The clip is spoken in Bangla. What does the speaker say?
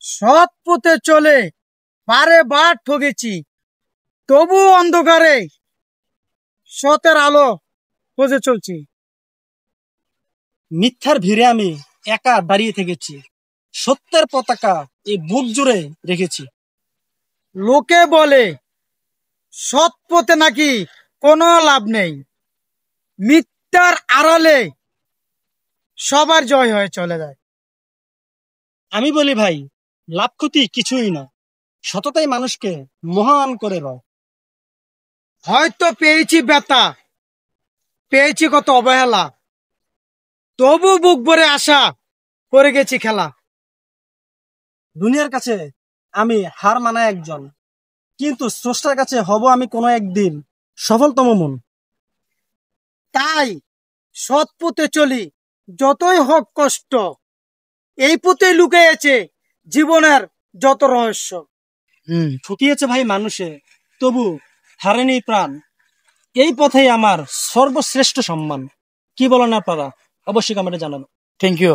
সৎ পথে চলে বারে বার ঠকেছি, তবু অন্ধকারে সতের আলো খুঁজে চলছি। মিথ্যার ভিড়ে আমি একা দাঁড়িয়ে থেকেছি, সত্যের পতাকা এই বুক জুড়ে রেখেছি। লোকে বলে সৎ পথে নাকি কোনো লাভ নেই, মিথ্যার আড়ালে সবার জয় হয়ে চলে যায়। আমি বলি ভাই, লাভ ক্ষতি কিছুই না, সততাই মানুষকে মহান করে রয়। হয়তো পেয়েছি ব্যথা, পেয়েছি কত অবহেলা, তবু বুক ভরে আশা করে গেছি খেলা। দুনিয়ার কাছে আমি হার মানা একজন, কিন্তু স্রষ্টার কাছে হব আমি কোনো একদিন সফলতম মন। তাই সৎ পথে চলি, যতই হোক কষ্ট, এই পথে লুকিয়েছে জীবনের যত রহস্য। ঠকিয়েছে ভাই মানুষে, তবু হারেনি প্রাণ, এই পথেই আমার সর্বশ্রেষ্ঠ সম্মান। কি বলেন আপনারা? অবশ্যই কমেন্টে জানাবেন। Thank you.